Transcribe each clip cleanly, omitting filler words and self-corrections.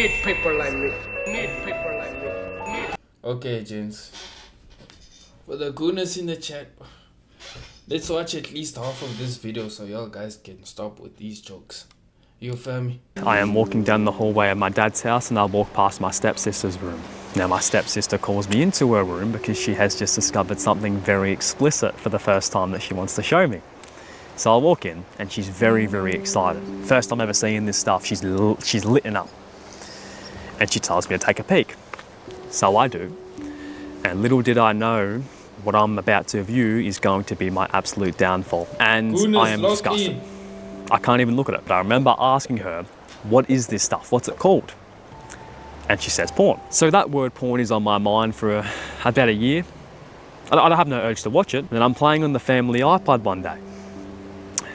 Need people like me. Need people like me. Okay, gents. For the gooners in the chat, let's watch at least half of this video so y'all guys can stop with these jokes. You feel me? I am walking down the hallway of my dad's house and I walk past my stepsister's room. Now my stepsister calls me into her room because she has just discovered something very explicit for the first time that she wants to show me. So I walk in and she's very, very excited. First time ever seeing this stuff, she's litten up. And she tells me to take a peek. So I do. And little did I know, what I'm about to view is going to be my absolute downfall. And Goodness, I am disgusted. I can't even look at it. But I remember asking her, what is this stuff? What's it called? And she says porn. So that word porn is on my mind for about a year. I have no urge to watch it. And I'm playing on the family iPod one day.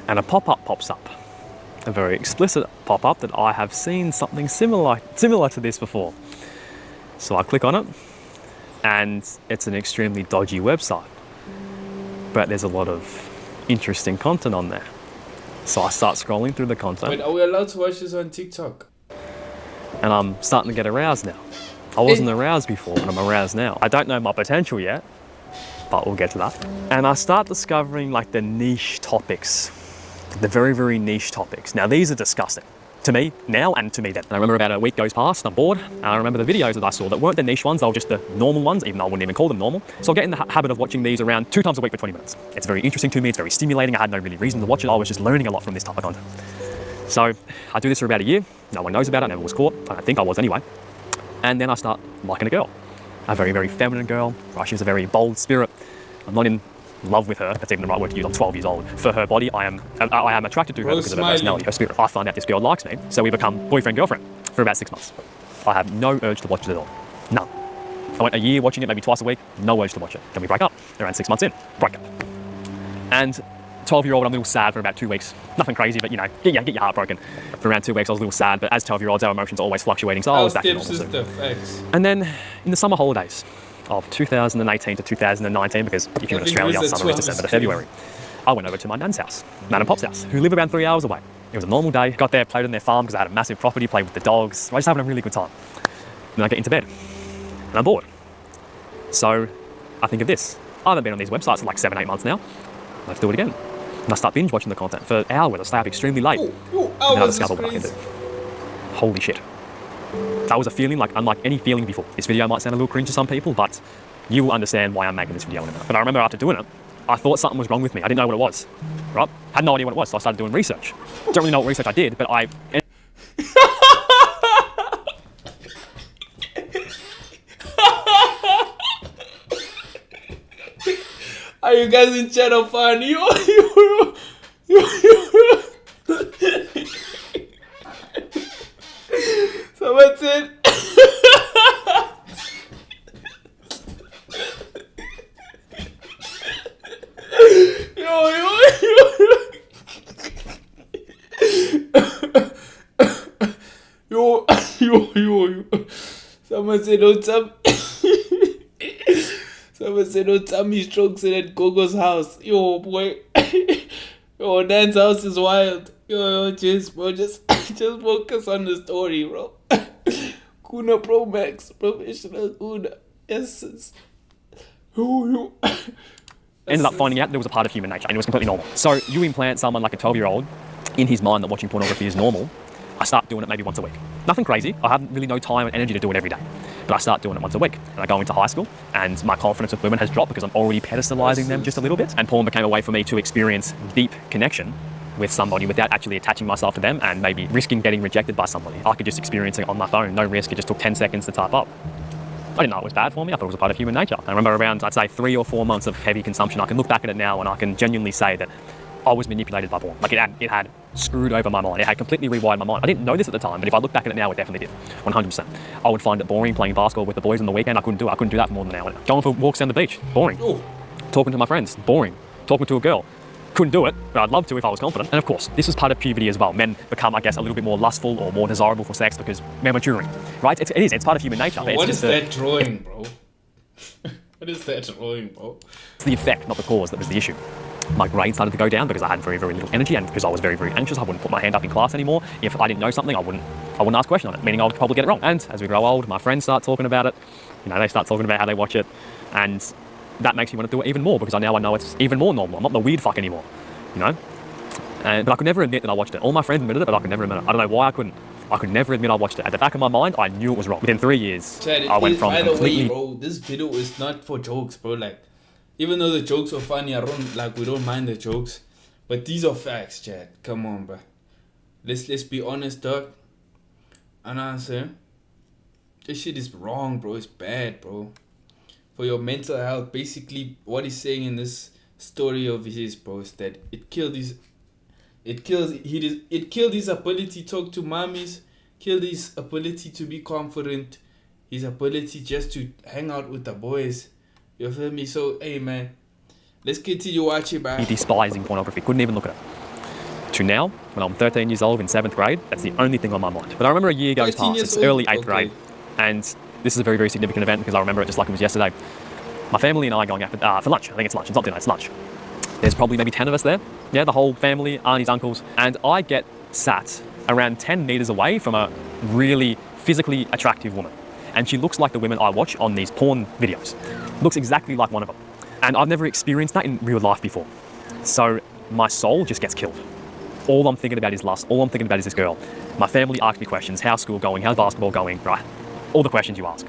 And a pop-up pops up. A very explicit pop-up that I have seen something similar to this before. So I click on it. And it's an extremely dodgy website. But there's a lot of interesting content on there. So I start scrolling through the content. Wait, are we allowed to watch this on TikTok? And I'm starting to get aroused now. I wasn't aroused before, but I'm aroused now. I don't know my potential yet, but we'll get to that. And I start discovering like the niche topics, the very, very niche topics. Now these are disgusting. To me now and to me then. And I remember about a week goes past and I'm bored. And I remember the videos that I saw that weren't the niche ones, they were just the normal ones, even though I wouldn't even call them normal. So I get in the habit of watching these around 2 times a week for 20 minutes. It's very interesting to me, it's very stimulating. I had no really reason to watch it. I was just learning a lot from this type of content. So I do this for about a year. No one knows about it, I never was caught. I don't think I was anyway. And then I start liking a girl. A very, very feminine girl. Right, she's a very bold spirit. I'm not in love with her, that's even the right word to use. I'm 12 years old. For her body, I am attracted to her because of her personality, her spirit. I find out this girl likes me, so we become boyfriend-girlfriend for about 6 months. I have no urge to watch it at all. None. I went a year watching it, maybe twice a week, no urge to watch it. Then we break up. Around 6 months in, break up. And 12-year-old, I'm a little sad for about 2 weeks. Nothing crazy, but you know, get your heart broken. For around 2 weeks, I was a little sad, but as 12-year-olds, our emotions are always fluctuating, so I was back to normal soon. And then in the summer holidays of 2018 to 2019, because if you're in Australia, summer is December to February, I went over to my nan's house, Nan and Pop's house, who live around 3 hours away. It was a normal day. Got there, played on their farm because I had a massive property, played with the dogs. I was just having a really good time. And then I get into bed, and I'm bored. So I think of this. I haven't been on these websites for like 7-8 months now. Let's do it again. And I start binge watching the content for hours. I stay up extremely late. And then I discover what I can do. Holy shit. That was a feeling like unlike any feeling before. This video might sound a little cringe to some people, but you will understand why I'm making this video in a minute. But I remember after doing it, I thought something was wrong with me. I didn't know what it was, right? Had no idea what it was, so I started doing research. Don't really know what research I did, but I... Are you guys in chat of fun? Someone said... Someone said, don't tell Someone said, don't tell me strokes in at Gogo's house. Yo, boy. Yo, Dan's house is wild. Yo, just focus on the story, bro. Kuna Pro Max, professional Kuna Essence. Ended up finding out there was a part of human nature and it was completely normal. So you implant someone like a 12-year-old in his mind that watching pornography is normal. I start doing it maybe once a week. Nothing crazy. I have really no time and energy to do it every day. But I start doing it once a week. And I go into high school and my confidence with women has dropped because I'm already pedestalizing them just a little bit. And porn became a way for me to experience deep connection with somebody without actually attaching myself to them and maybe risking getting rejected by somebody. I could just experience it on my phone, no risk. It just took 10 seconds to type up. I didn't know it was bad for me. I thought it was a part of human nature. I remember around, I'd say 3 or 4 months of heavy consumption. I can look back at it now and I can genuinely say that I was manipulated by porn. Like it had screwed over my mind. It had completely rewired my mind. I didn't know this at the time, but if I look back at it now, it definitely did. 100%. I would find it boring playing basketball with the boys on the weekend. I couldn't do it. I couldn't do that for more than an hour. Going for walks down the beach, boring. Ooh. Talking to my friends, boring. Talking to a girl, couldn't do it, but I'd love to if I was confident. And of course, this was part of puberty as well. Men become, I guess, a little bit more lustful or more desirable for sex because they're maturing, right? It is. It's part of human nature. Oh, what is that drawing, bro? What is that drawing, bro? It's the effect, not the cause, that was the issue. My grades started to go down because I had very, very little energy, and because I was very, very anxious. I wouldn't put my hand up in class anymore. If I didn't know something, I wouldn't ask a question on it, meaning I would probably get it wrong. And as we grow old, my friends start talking about it. They start talking about how they watch it, and that makes me want to do it even more because I know it's even more normal. I'm not the weird fuck anymore, But I could never admit that I watched it. All my friends admitted it, but I could never admit it. I don't know why I couldn't. I could never admit I watched it. At the back of my mind, I knew it was wrong. Within 3 years, Chad, I went from by the completely... way, bro, this video is not for jokes, bro. Like, even though the jokes are funny, we don't mind the jokes. But these are facts, Chad. Come on, bro. Let's be honest, dog. And I say, this shit is wrong, bro. It's bad, bro. For your mental health, basically, what he's saying in this story of his, bro, is that it killed his ability to talk to mommies, killed his ability to be confident, his ability just to hang out with the boys. You feel me? So, hey, man, let's continue watching, man. Despising pornography, couldn't even look at it. To now, when I'm 13 years old in 7th grade, that's the only thing on my mind. But I remember a year goes past, it's early 8th grade, and this is a very, very significant event because I remember it just like it was yesterday. My family and I are going out for lunch. I think it's lunch. It's not dinner, it's lunch. There's probably maybe 10 of us there. Yeah, the whole family, aunties, uncles. And I get sat around 10 meters away from a really physically attractive woman. And she looks like the women I watch on these porn videos. Looks exactly like one of them. And I've never experienced that in real life before. So my soul just gets killed. All I'm thinking about is lust. All I'm thinking about is this girl. My family asks me questions. How's school going? How's basketball going? Right? All the questions you ask.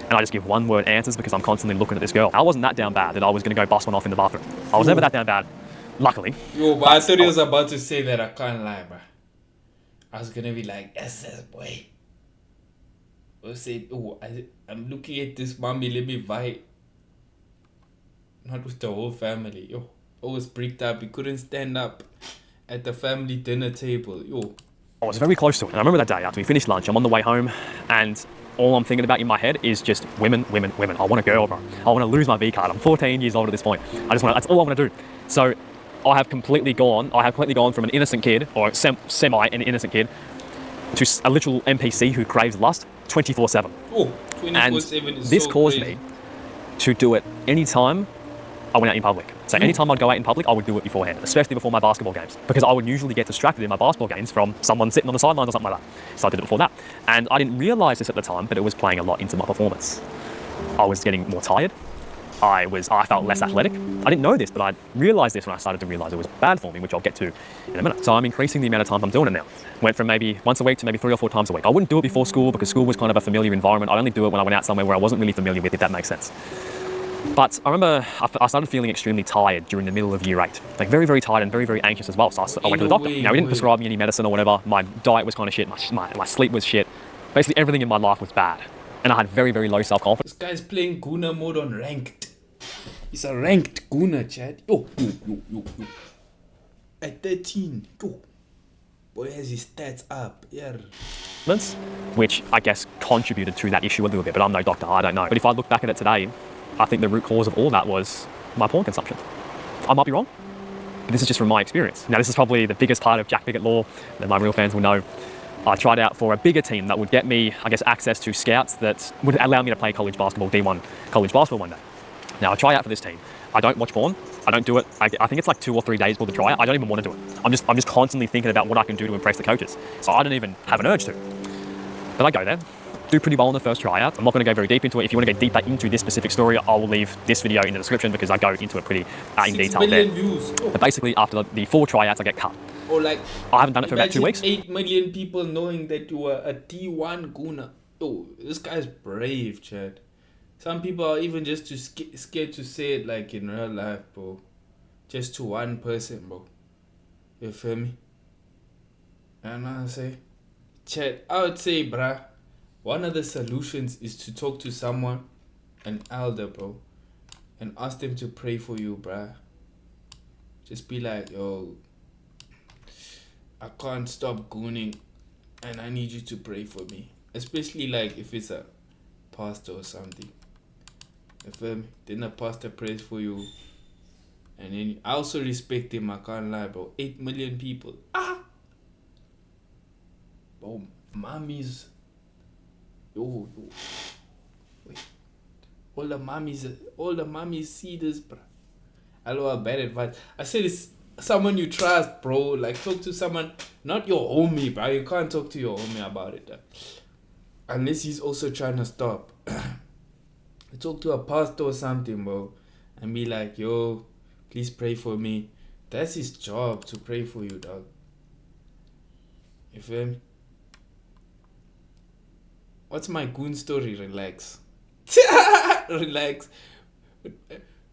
And I just give one-word answers because I'm constantly looking at this girl. I wasn't that down bad that I was going to go bust one off in the bathroom. I was never that down bad, luckily. Yo, but I thought he was about to say that. I can't lie, bro. I was going to be like, SS boy. Or say, oh, I'm looking at this mommy, let me vibe. Not with the whole family. Yo, I was bricked up. He couldn't stand up at the family dinner table. Yo. I was very close to it. And I remember that day after we finished lunch, I'm on the way home, and all I'm thinking about in my head is just women, women, women. I want a girl, bro. I want to lose my V card. I'm 14 years old at this point. That's all I want to do. So I have completely gone from an innocent kid, or semi an innocent kid, to a literal NPC who craves lust 24/7. Oh, 24/7 is this so caused crazy. me to do it anytime I went out in public. So anytime I'd go out in public, I would do it beforehand, especially before my basketball games, because I would usually get distracted in my basketball games from someone sitting on the sidelines or something like that. So I did it before that. And I didn't realize this at the time, but it was playing a lot into my performance. I was getting more tired. I felt less athletic. I didn't know this, but I realized this when I started to realize it was bad for me, which I'll get to in a minute. So I'm increasing the amount of time I'm doing it now. Went from maybe once a week to maybe 3 or 4 times a week. I wouldn't do it before school because school was kind of a familiar environment. I'd only do it when I went out somewhere where I wasn't really familiar with, if that makes sense. But I remember I started feeling extremely tired during the middle of year 8. Like very, very tired and very, very anxious as well. So I went to the doctor. Now, he didn't prescribe me any medicine or whatever. My diet was kind of shit. My sleep was shit. Basically, everything in my life was bad. And I had very, very low self-confidence. This guy's playing Guna mode on ranked. He's a ranked Guna, Chad. Yo. At 13. Yo. Boy has his stats up. Yeah. Which I guess contributed to that issue a little bit. But I'm no doctor. I don't know. But if I look back at it today, I think the root cause of all that was my porn consumption. I might be wrong, but this is just from my experience. Now, this is probably the biggest part of Jack Pickett Law that my real fans will know. I tried out for a bigger team that would get me, I guess, access to scouts that would allow me to play college basketball, D1 college basketball one day. Now, I try out for this team. I don't watch porn. I don't do it. I think it's like 2 or 3 days before the tryout. I don't even want to do it. I'm just constantly thinking about what I can do to impress the coaches. So I don't even have an urge to. But I go there. Do pretty well in the first tryout. I'm not going to go very deep into it. If you want to go deeper into this specific story, I will leave this video in the description because I go into it pretty in detail there. Views. Oh. But basically, after the 4 tryouts, I get cut. Or like, I haven't done it for about 2 weeks. 8 million people knowing that you are a D1 Guna. Oh, this guy's brave, Chad. Some people are even just too scared to say it like in real life, bro. Just to one person, bro. You feel me? And I say, Chad, I would say, bruh, one of the solutions is to talk to someone, an elder, bro, and ask them to pray for you, bruh. Just be like, yo, I can't stop gooning, and I need you to pray for me. Especially like if it's a pastor or something. You feel me? Then the pastor prays for you. And then I also respect him, I can't lie, bro. 8 million people. Bro, mommies. Yo. Wait. All the mommies see this, bro. Hello, bad advice. I said it's someone you trust, bro. Like, talk to someone, not your homie, bro. You can't talk to your homie about it. Unless he's also trying to stop. Talk to a pastor or something, bro. And be like, yo, please pray for me. That's his job, to pray for you, dog. You feel me? What's my goon story? Relax. Relax.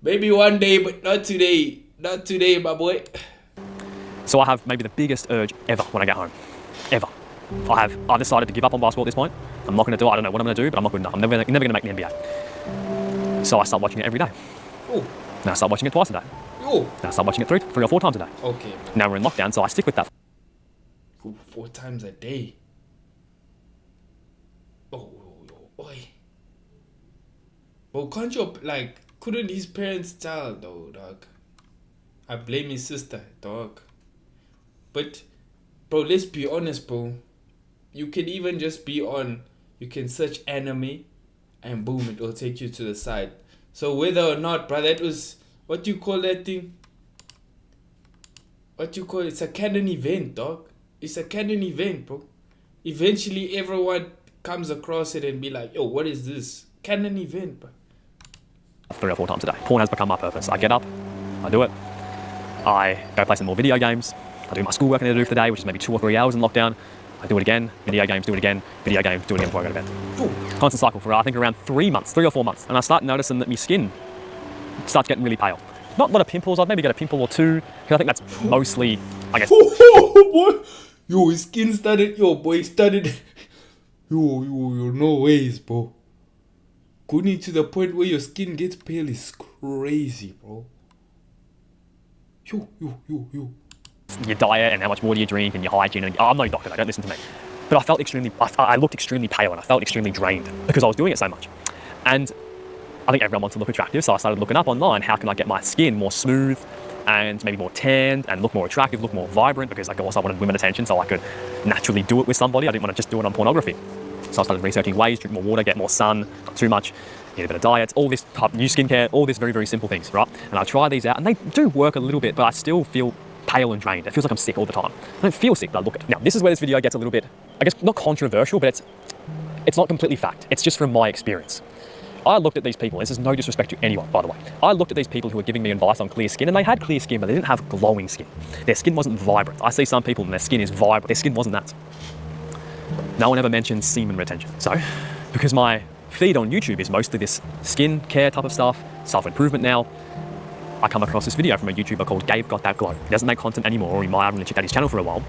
Maybe one day, but not today. Not today, my boy. So I have maybe the biggest urge ever when I get home. Ever. I decided to give up on basketball at this point. I'm not going to do it. I don't know what I'm going to do, but I'm not good enough. I'm never going to make the NBA. So I start watching it every day. Oh. Now I start watching it twice a day. Oh. Now I start watching it three or four times a day. Okay. Now we're in lockdown, so I stick with that. 4 times a day. Oh, boy. But can't you, like, couldn't his parents tell, though, dog? I blame his sister, dog. But, bro, let's be honest, bro. You can even just be on, you can search anime, and boom, it will take you to the site. So whether or not, bro, that was, what do you call that thing? What do you call it? It's a canon event, dog. It's a canon event, bro. Eventually, everyone comes across it and be like, yo, what is this? Canon event, bro. 3 or 4 times a day. Porn has become my purpose. I get up, I do it. I go play some more video games. I do my schoolwork I need to do for the day, which is maybe 2 or 3 hours in lockdown. I do it again, video games, do it again, video games, do it again before I go to bed. Ooh. Constant cycle for, I think, around 3 or 4 months. And I start noticing that my skin starts getting really pale. Not a lot of pimples, I'd maybe get a pimple or two, because I think that's mostly, I guess. Boy. Yo, his skin started, no ways, bro. Going to the point where your skin gets pale is crazy, bro. Yo. Your diet and how much water you drink and your hygiene. And I'm no doctor, don't listen to me. But I looked extremely pale and I felt extremely drained because I was doing it so much. And I think everyone wants to look attractive, so I started looking up online, how can I get my skin more smooth and maybe more tanned and look more attractive, look more vibrant, because I also wanted women attention so I could naturally do it with somebody. I didn't want to just do it on pornography. So I started researching ways, drink more water, get more sun, not too much, eat a bit of diet, all this type, new skincare, all these very, very simple things, right? And I try these out and they do work a little bit, but I still feel pale and drained. It feels like I'm sick all the time. I don't feel sick, but I look it. Now, this is where this video gets a little bit, I guess, not controversial, but it's not completely fact. It's just from my experience. I looked at these people, this is no disrespect to anyone, by the way. I looked at these people who were giving me advice on clear skin, and they had clear skin, but they didn't have glowing skin. Their skin wasn't vibrant. I see some people and their skin is vibrant. Their skin wasn't that. No one ever mentioned semen retention. So, because my feed on YouTube is mostly this skin care type of stuff, self-improvement now, I come across this video from a YouTuber called Gabe Got That Glow. He doesn't make content anymore, or he might have only checked out his channel for a while.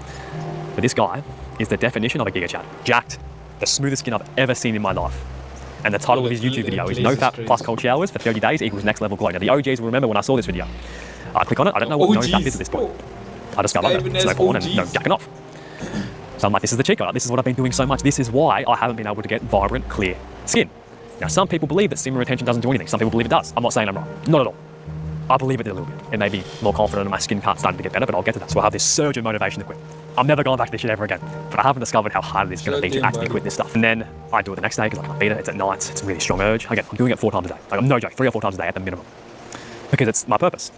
But this guy is the definition of a giga chat. Jacked, the smoothest skin I've ever seen in my life. And the title of his YouTube video is No Fat plus cold showers for 30 days equals next level glow. Now the OGs will remember when I saw this video. I click on it, I don't know what no fat is at this point. I discover that there's no porn and no jacking off. So I'm like, this is the cheat code. This is what I've been doing so much. This is why I haven't been able to get vibrant, clear skin. Now some people believe that semen retention doesn't do anything. Some people believe it does. I'm not saying I'm wrong. Not at all. I believe it did a little bit. It made me more confident and my skin started to get better, but I'll get to that. So I'll have this surge of motivation to quit. I'm never going back to this shit ever again. But I haven't discovered how hard it is going to be to actually quit this stuff. And then I do it the next day because I can't beat it. It's at night. It's a really strong urge. Again, I'm doing it 4 times a day. Like, I'm no joke, 3 or 4 times a day at the minimum. Because it's my purpose.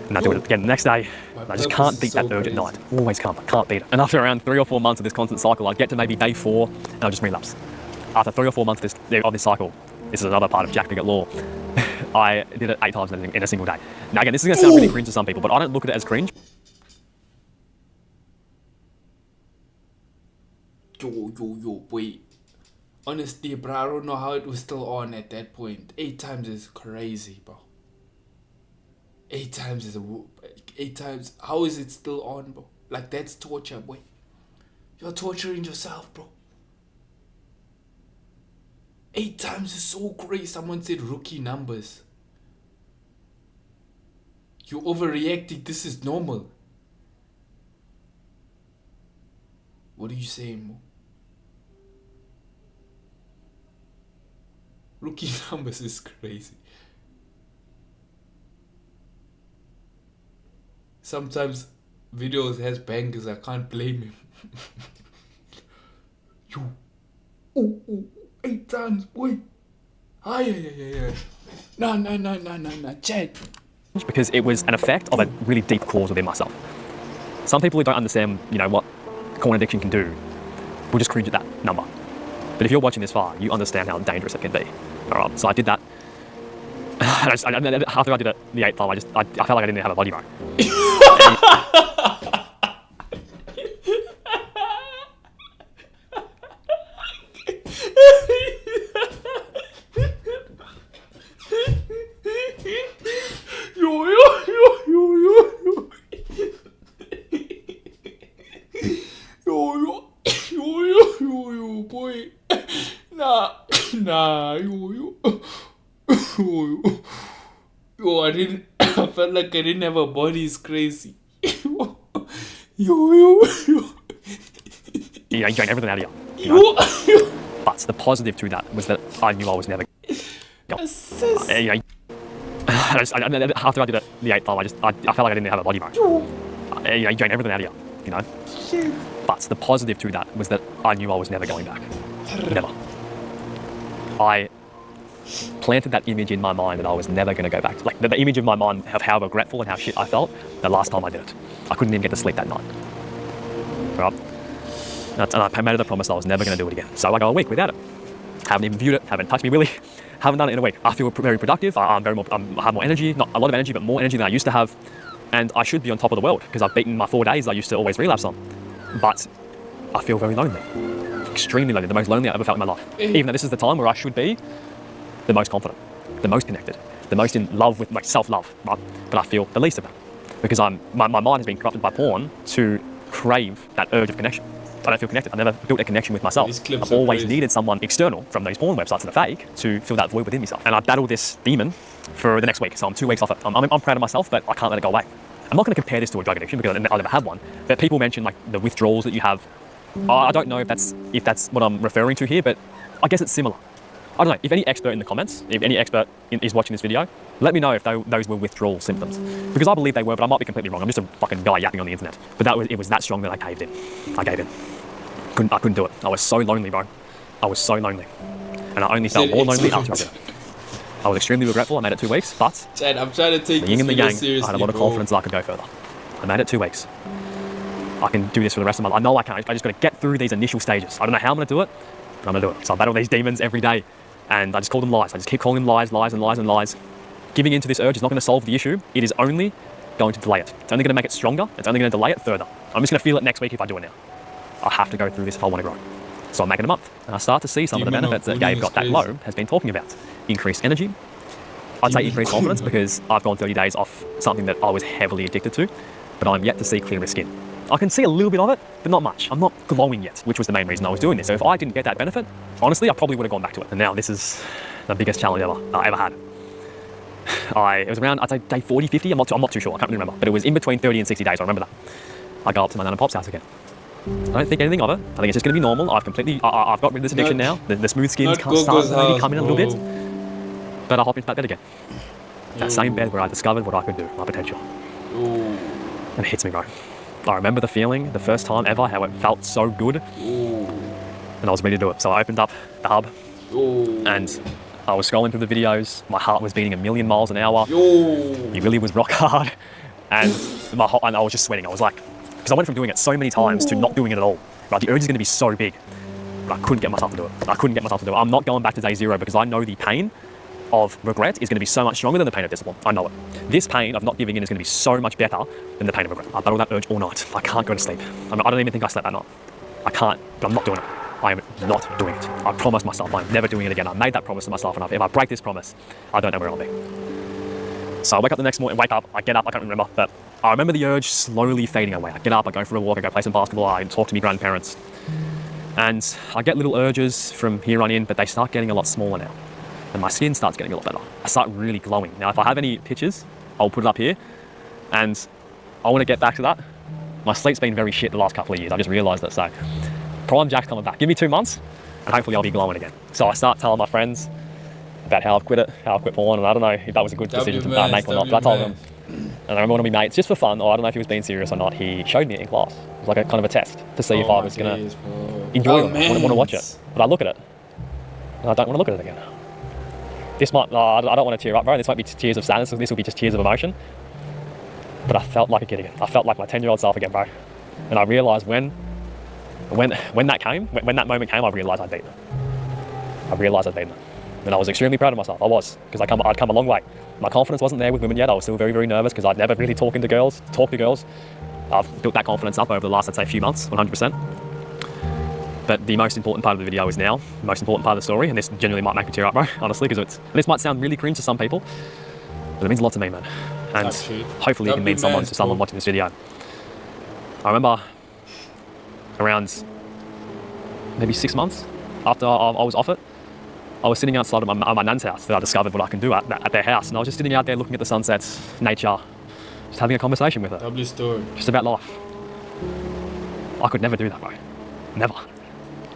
And I do it again the next day. And I just can't beat that urge at night. Always can't. I can't beat it. And after around 3 or 4 months of this constant cycle, I'd get to maybe day 4 and I'll just relapse. After 3 or 4 months of this cycle, this is another part of Jack Bigot law. I did it 8 times in a single day. Now again, this is going to sound really cringe to some people, but I don't look at it as cringe. Yo, wait. Honestly, bro, I don't know how it was still on at that point. 8 times is crazy, bro. 8 times is 8 times. How is it still on, bro? Like, that's torture, boy. You're torturing yourself, bro. 8 times is so crazy. Someone said rookie numbers. You overreacting. This is normal. What are you saying, Mo? Rookie numbers is crazy. Sometimes videos has bangers. I can't blame him. You. Ooh. 8 times, boy. Ah, yeah. Nah. Chad. because it was an effect of a really deep cause within myself. Some people who don't understand, what corn addiction can do will just cringe at that number. But if you're watching this far, you understand how dangerous it can be. All right, so I did that. After I did it the 8th time, I felt like I didn't have a body, bro. Boy. Nah, yo. Yo, I felt like I didn't have a body. It's crazy. Yo. You gain everything out of you. But the positive to that was that I knew I was never going. After I did it the 8th time, I felt like I didn't have a body, bro. You gain everything out of you, Shit. But the positive to that was that I knew I was never going back. Never. I planted that image in my mind that I was never going to go back. Like the image of my mind of how regretful and how shit I felt the last time I did it. I couldn't even get to sleep that night. Right? And I made it a promise I was never going to do it again. So I go a week without it. Haven't even viewed it, haven't touched me really. Haven't done it in a week. I feel very productive. I have more energy, not a lot of energy, but more energy than I used to have. And I should be on top of the world because I've beaten my 4 days I used to always relapse on. But I feel very lonely. Extremely lonely. The most lonely I've ever felt in my life. Even though this is the time where I should be the most confident, the most connected, the most in love with my self-love. Right? But I feel the least of that. Because my mind has been corrupted by porn to crave that urge of connection. I don't feel connected. I never built a connection with myself. I've always needed someone external from those porn websites that are fake to fill that void within myself. And I battle this demon for the next week. So I'm 2 weeks off it. I'm proud of myself, but I can't let it go away. I'm not going to compare this to a drug addiction because I'll never have one. But people mention like the withdrawals that you have. I don't know if that's what I'm referring to here, but I guess it's similar. I don't know. If any expert in the comments, if any expert is watching this video, let me know if those were withdrawal symptoms. Because I believe they were, but I might be completely wrong. I'm just a fucking guy yapping on the internet. But it was that strong that I caved in. I gave in. I couldn't do it. I was so lonely, bro. I was so lonely. And I only felt more lonely after I did it. I was extremely regretful. I made it 2 weeks, but Chad, I'm trying to take the yin and the yang, seriously, I had a lot of confidence that I could go further. I made it 2 weeks. I can do this for the rest of my life. I know I can. I just got to get through these initial stages. I don't know how I'm going to do it, but I'm going to do it. So I battle these demons every day, and I just call them lies. I just keep calling them lies, lies, and lies, and lies. Giving into this urge is not going to solve the issue. It is only going to delay it. It's only going to make it stronger. It's only going to delay it further. I'm just going to feel it next week if I do it now. I have to go through this if I want to grow. So I'm making a month, and I start to see some of the benefits that Gabe got that low has been talking about. Increased energy. I'd say increased confidence because I've gone 30 days off something that I was heavily addicted to, but I'm yet to see clearer skin. I can see a little bit of it, but not much. I'm not glowing yet, which was the main reason I was doing this. So if I didn't get that benefit, honestly, I probably would have gone back to it. And now this is the biggest challenge I ever had. It was around, I'd say day 40, 50, I'm not too sure, I can't really remember, but it was in between 30 and 60 days, I remember that. I go up to my nan and pop's house again. I don't think anything of it. I think it's just going to be normal. I've got rid of this addiction now. The smooth skin's starting to maybe come in a little bit. But I hop into that bed again. That same bed where I discovered what I could do, my potential. And it hits me, bro. I remember the feeling, the first time ever, how it felt so good. And I was ready to do it. So I opened up the hub and I was scrolling through the videos. My heart was beating 1,000,000 miles an hour. It really was rock hard. And I was just sweating. I was like, because I went from doing it so many times to not doing it at all. Right? The urge is going to be so big, but I couldn't get myself to do it. I'm not going back to day 0 because I know the pain of regret is going to be so much stronger than the pain of discipline. I know it. This pain of not giving in is going to be so much better than the pain of regret. I battle that urge all night. I can't go to sleep. I don't even think I slept that night. I can't, but I'm not doing it. I am not doing it. I promised myself I'm never doing it again. I made that promise to myself, and if I break this promise, I don't know where I'll be. So I wake up the next morning, I get up, I can't remember, but I remember the urge slowly fading away. I get up, I go for a walk, I go play some basketball, I talk to my grandparents. And I get little urges from here on in, but they start getting a lot smaller now. And my skin starts getting a lot better. I start really glowing. Now, if I have any pictures, I'll put it up here. And I want to get back to that. My sleep's been very shit the last couple of years. I just realized that. So Prime Jack's coming back. Give me 2 months and hopefully I'll be glowing again. So I start telling my friends about how I've quit porn, and I don't know if that was a good decision to make or not, but I told them. And I remember one of my mates, just for fun, or I don't know if he was being serious or not, he showed me it in class. It was like a kind of a test to see if I was going to enjoy it, want to watch it. But I look at it, and I don't want to look at it again. This might, I don't want to tear up, bro. This won't be tears of sadness. This will be just tears of emotion. But I felt like a kid again. I felt like my 10-year-old self again, bro. And I realised when that came, when that moment came, I realised I'd beaten it. I realised I'd beaten it. And I was extremely proud of myself. I was, because I'd come a long way. My confidence wasn't there with women yet. I was still very, very nervous because I'd never really talked to girls. I've built that confidence up over the last, I'd say, few months, 100%. But the most important part of the video is now, the most important part of the story, and this genuinely might make me tear up, bro, honestly, because this might sound really cringe to some people, but it means a lot to me, man. And hopefully it can mean something to someone watching this video. I remember around maybe 6 months after I was off it, I was sitting outside of my nan's house that I discovered what I can do at their house, and I was just sitting out there looking at the sunsets, nature, just having a conversation with her. Lovely story. Just about life. I could never do that, bro. Never.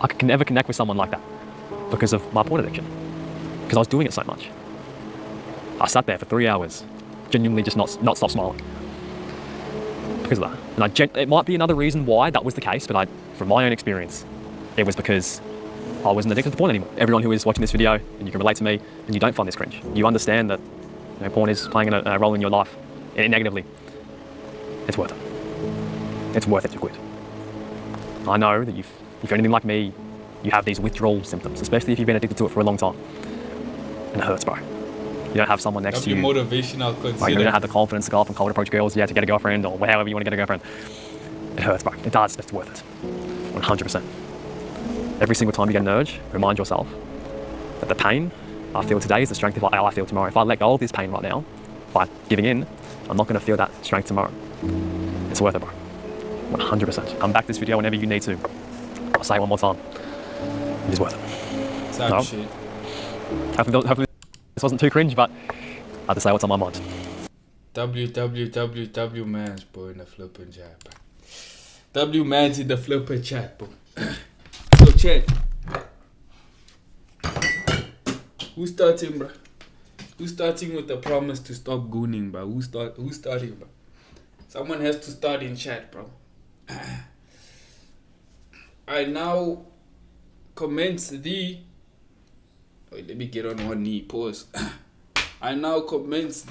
I could never connect with someone like that because of my porn addiction. Because I was doing it so much. I sat there for 3 hours, genuinely just not stop smiling. Because of that. And it might be another reason why that was the case, but from my own experience, it was because I wasn't addicted to porn anymore. Everyone who is watching this video, and you can relate to me, and you don't find this cringe. You understand that porn is playing a role in your life, negatively. It's worth it. It's worth it to quit. I know that if you're anything like me, you have these withdrawal symptoms, especially if you've been addicted to it for a long time. And it hurts, bro. You don't have someone next to you. Motivational consider. Like, you don't have the confidence to go up and cold approach girls, to get a girlfriend, or however you want to get a girlfriend. It hurts, bro. It does. It's worth it. 100%. Every single time you get an urge, remind yourself that the pain I feel today is the strength of how I feel tomorrow. If I let go of this pain right now, by giving in, I'm not going to feel that strength tomorrow. It's worth it, bro. 100%. Come back to this video whenever you need to. I'll say it one more time. It is worth it. Sad shit. Hopefully this wasn't too cringe, but I had to say what's on my mind. WWWW man's boy in the flipping chat, bro. W man's in the flipping chat, bro. So chat. Who's starting, bro? Who's starting with the promise to stop gooning, bro? Who's starting, bro? Someone has to start in chat, bro. I now commence the... Wait, let me get on one knee, pause. I now commence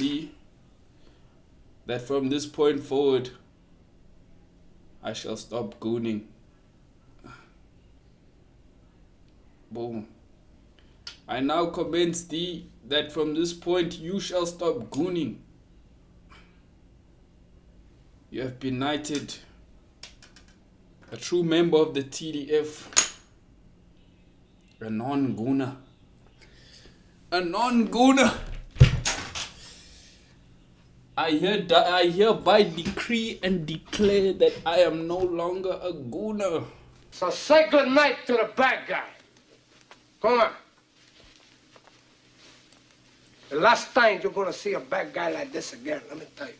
that from this point forward, I shall stop gooning. Boom. I now commence that from this point you shall stop gooning. You have been knighted a true member of the TDF, a non-gooner. A non-gooner. I hereby decree and declare that I am no longer a gooner. So say good night to the bad guy. Come on. The last time you're gonna see a bad guy like this again, let me tell you.